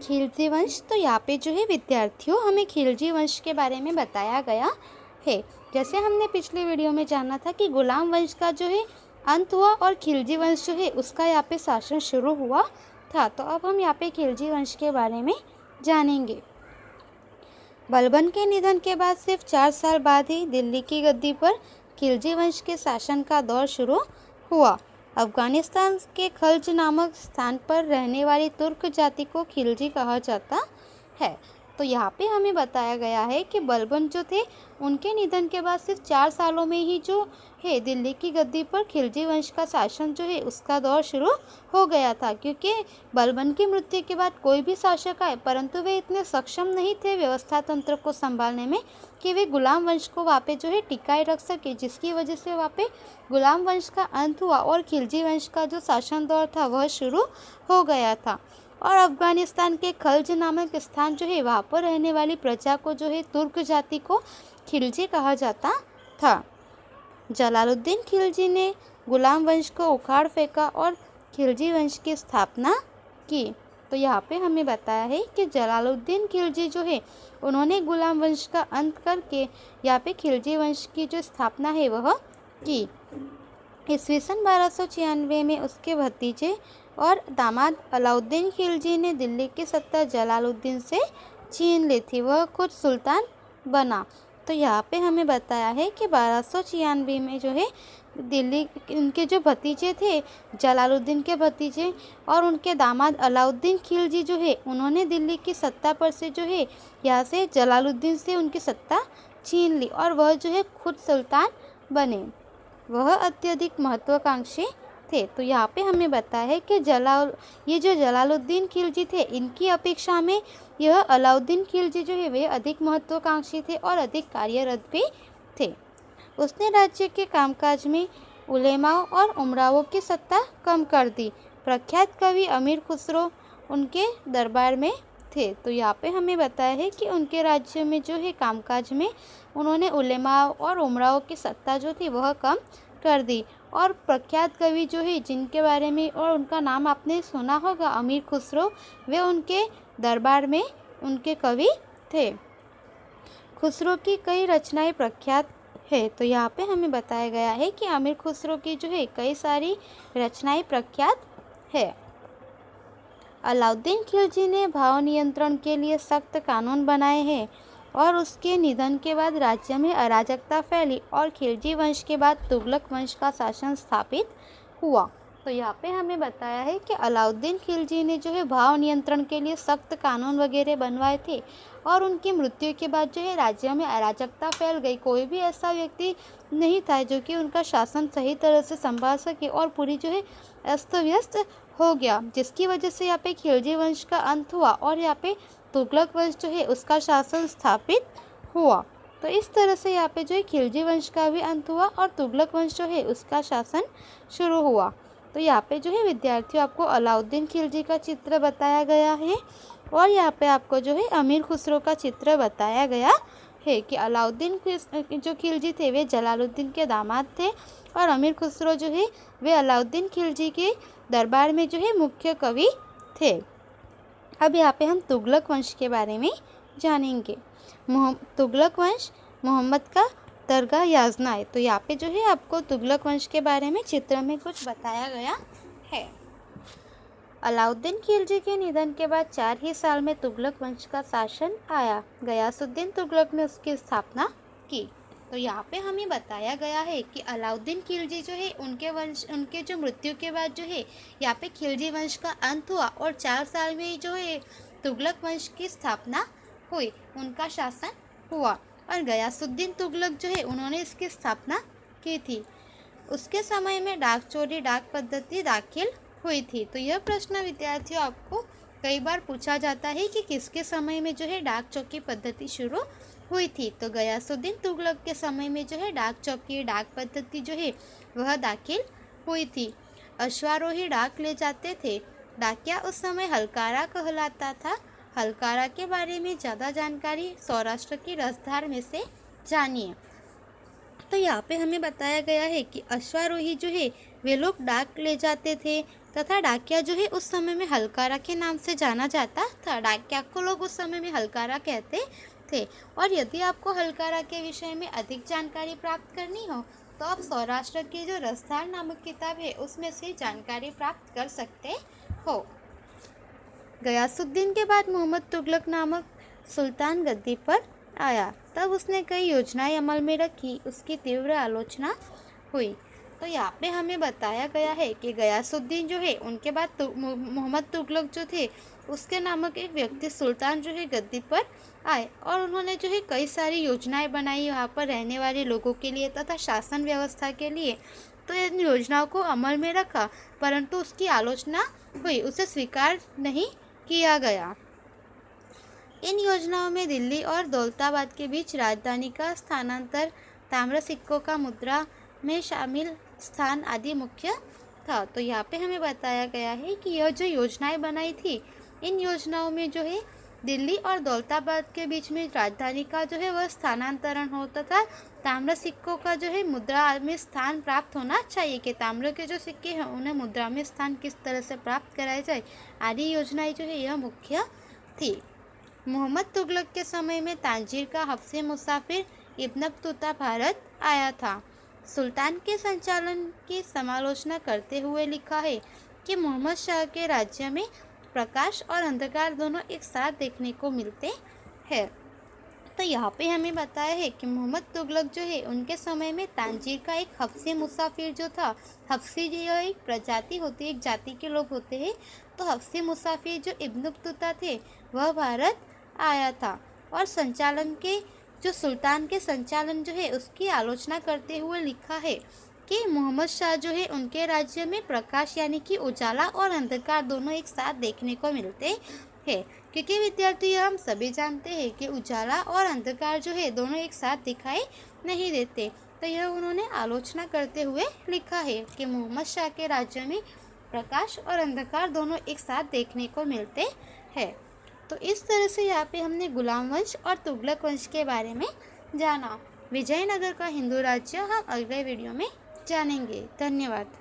खिलजी वंश। तो यहाँ पे जो है विद्यार्थियों हमें खिलजी वंश के बारे में बताया गया है। जैसे हमने पिछले वीडियो में जाना था कि गुलाम वंश का जो है अंत हुआ और खिलजी वंश जो है उसका यहाँ पे शासन शुरू हुआ था। तो अब हम यहाँ पे खिलजी वंश के बारे में जानेंगे। बलबन के निधन के बाद सिर्फ 4 साल बाद ही दिल्ली की गद्दी पर खिलजी वंश के शासन का दौर शुरू हुआ। अफगानिस्तान के खल्ज नामक स्थान पर रहने वाली तुर्क जाति को खिलजी कहा जाता है। तो यहाँ पे हमें बताया गया है कि बलबन जो थे उनके निधन के बाद सिर्फ 4 सालों में ही जो है दिल्ली की गद्दी पर खिलजी वंश का शासन जो है उसका दौर शुरू हो गया था। क्योंकि बलबन की मृत्यु के बाद कोई भी शासक आए परंतु वे इतने सक्षम नहीं थे व्यवस्था तंत्र को संभालने में कि वे गुलाम वंश को वहाँ पे जो है टिकाए रख सके, जिसकी वजह से वहाँ पे गुलाम वंश का अंत हुआ और खिलजी वंश का जो शासन दौर था वह शुरू हो गया था। और अफगानिस्तान के खल्ज नामक स्थान जो है वहाँ पर रहने वाली प्रजा को जो है तुर्क जाति को खिलजी कहा जाता था। जलालुद्दीन खिलजी ने गुलाम वंश को उखाड़ फेंका और खिलजी वंश की स्थापना की। तो यहाँ पे हमें बताया है कि जलालुद्दीन खिलजी जो है उन्होंने गुलाम वंश का अंत करके यहाँ पे खिलजी वंश की जो स्थापना है वह की। ईस्वीसन 1296 में उसके भतीजे और दामाद अलाउद्दीन खिलजी ने दिल्ली की सत्ता जलालुद्दीन से छीन ली थी, वह खुद सुल्तान बना। तो यहाँ पे हमें बताया है कि 1296 में जो है दिल्ली उनके जो भतीजे थे जलालुद्दीन के भतीजे और उनके दामाद अलाउद्दीन खिलजी जो है उन्होंने दिल्ली की सत्ता पर से जो है यहाँ से जलालुद्दीन से उनकी सत्ता छीन ली और वह जो है खुद सुल्तान बने। वह अत्यधिक महत्वाकांक्षी थे। तो यहाँ पे हमें बताया है कि ये जो जलालुद्दीन खिलजी थे इनकी अपेक्षा में यह अलाउद्दीन खिलजी जो है वे अधिक महत्वाकांक्षी थे और अधिक कार्यरत भी थे। उसने राज्य के कामकाज में उलेमाओं और उमरावों की सत्ता कम कर दी। प्रख्यात कवि अमीर खुसरो उनके दरबार में थे। तो यहाँ पे हमें बताया है कि उनके राज्य में जो है कामकाज में उन्होंने उलेमाओं और उमरावों की सत्ता जो थी वह कम कर दी। और प्रख्यात कवि जो है जिनके बारे में और उनका नाम आपने सुना होगा अमीर खुसरो, वे उनके दरबार में उनके कवि थे। खुसरो की कई रचनाएं प्रख्यात है। तो यहाँ पे हमें बताया गया है कि अमीर खुसरो की जो है कई सारी रचनाएं प्रख्यात है। अलाउद्दीन खिलजी ने भाव नियंत्रण के लिए सख्त कानून बनाए हैं और उसके निधन के बाद राज्य में अराजकता फैली और खिलजी वंश के बाद तुगलक वंश का शासन स्थापित हुआ। तो यहाँ पे हमें बताया है कि अलाउद्दीन खिलजी ने जो है भाव नियंत्रण के लिए सख्त कानून वगैरह बनवाए थे और उनकी मृत्यु के बाद जो है राज्य में अराजकता फैल गई। कोई भी ऐसा व्यक्ति नहीं था जो कि उनका शासन सही तरह से संभाल सके और पूरी जो है अस्त व्यस्त हो गया, जिसकी वजह से यहाँ पे खिलजी वंश का अंत हुआ और यहाँ पे तुगलक वंश जो है उसका शासन स्थापित हुआ। तो इस तरह से यहाँ पे जो है खिलजी वंश का भी अंत हुआ और तुगलक वंश जो है उसका शासन शुरू हुआ। तो यहाँ पे जो है विद्यार्थियों आपको अलाउद्दीन खिलजी का चित्र बताया गया है और यहाँ पे आपको जो है अमीर खुसरो का चित्र बताया गया है कि अलाउद्दीन जो खिलजी थे वे जलालुद्दीन के दामाद थे और अमीर खुसरो जो है वे अलाउद्दीन खिलजी के दरबार में जो है मुख्य कवि थे। अब यहाँ पे हम तुगलक वंश के बारे में जानेंगे। तुगलक वंश मोहम्मद का दरगाह याजना है। तो यहाँ पे जो है आपको तुगलक वंश के बारे में चित्र में कुछ बताया गया है। अलाउद्दीन खिलजी के निधन के बाद 4 ही साल में तुगलक वंश का शासन आया। गयासुद्दीन तुगलक ने उसकी स्थापना की। तो यहाँ पे हमें बताया गया है कि अलाउद्दीन खिलजी जो है उनके जो मृत्यु के बाद जो है यहाँ पे खिलजी वंश का अंत हुआ और 4 साल में जो है तुगलक वंश की स्थापना हुई, उनका शासन हुआ और गयासुद्दीन तुगलक जो है उन्होंने इसकी स्थापना की थी। उसके समय में डाक चोरी डाक पद्धति दाखिल हुई थी। तो यह प्रश्न विद्यार्थियों आपको कई बार पूछा जाता है कि किसके समय में जो है डाक चौकी पद्धति शुरू हुई थी। तो गयासुद्दीन तुगलक के समय में जो है डाक चौकी डाक पद्धति जो है वह दाखिल हुई थी। अश्वारोही डाक ले जाते थे। डाकिया उस समय हलकारा कहलाता था। हलकारा के बारे में ज़्यादा जानकारी सौराष्ट्र की रसधार में से जानिए। तो यहाँ पे हमें बताया गया है कि अश्वारोही जो है वे लोग डाक ले जाते थे तथा डाकिया जो है उस समय में हलकारा के नाम से जाना जाता था। डाकिया को लोग उस समय में हलकारा कहते थे। और यदि आपको हलकारा के विषय में अधिक जानकारी प्राप्त करनी हो तो आप सौराष्ट्र की जो रसधार नामक किताब है उसमें से जानकारी प्राप्त कर सकते हो। गयासुद्दीन के बाद मोहम्मद तुगलक नामक सुल्तान गद्दी पर आया। तब उसने कई योजनाएं अमल में रखी, उसकी तीव्र आलोचना हुई। तो यहाँ पे हमें बताया गया है कि गयासुद्दीन जो है उनके बाद मोहम्मद तुगलक जो थे उसके नामक एक व्यक्ति सुल्तान जो है गद्दी पर आए और उन्होंने जो है कई सारी योजनाएं बनाई वहाँ पर रहने वाले लोगों के लिए तथा शासन व्यवस्था के लिए। तो इन योजनाओं को अमल में रखा, परंतु उसकी आलोचना हुई, उसे स्वीकार नहीं किया गया। इन योजनाओं में दिल्ली और दौलताबाद के बीच राजधानी का स्थानांतर, ताम्र सिक्कों का मुद्रा में शामिल स्थान आदि मुख्य था। तो यहाँ पे हमें बताया गया है कि यह जो योजनाएं बनाई थी, इन योजनाओं में जो है दिल्ली और दौलताबाद के बीच में राजधानी का जो है वह स्थानांतरण होता था। ताम्र सिक्कों का जो है मुद्रा में स्थान प्राप्त होना चाहिए कि ताम्र के जो सिक्के हैं उन्हें मुद्रा में स्थान किस तरह से प्राप्त कराया जाए, आदि योजनाएं जो है यह मुख्य थी। मोहम्मद तुगलक के समय में तांजीर का हफ्से मुसाफिर इब्न बतूता भारत आया था। सुल्तान के संचालन की समालोचना करते हुए लिखा है कि मोहम्मद शाह के राज्य में प्रकाश और अंधकार दोनों एक साथ देखने को मिलते हैं। तो यहाँ पे हमें बताया है कि मोहम्मद तुगलक जो है उनके समय में तांजीर का एक हफ्से मुसाफिर जो था, हफ्सी जो एक प्रजाति होती है, एक जाति के लोग होते हैं, तो हफ्से मुसाफिर जो इब्न बतूता थे वह भारत आया था और संचालन के जो सुल्तान के संचालन जो है उसकी आलोचना करते हुए लिखा है कि मोहम्मद शाह जो है उनके राज्य में प्रकाश यानी कि उजाला और अंधकार दोनों एक साथ देखने को मिलते हैं। क्योंकि विद्यार्थी हम सभी जानते हैं कि उजाला और अंधकार जो है दोनों एक साथ दिखाई नहीं देते। तो यह उन्होंने आलोचना करते हुए लिखा है कि मोहम्मद शाह के राज्य में प्रकाश और अंधकार दोनों एक साथ देखने को मिलते हैं। तो इस तरह से यहाँ पे हमने गुलाम वंश और तुगलक वंश के बारे में जाना। विजयनगर का हिंदू राज्य हम अगले वीडियो में जानेंगे। धन्यवाद।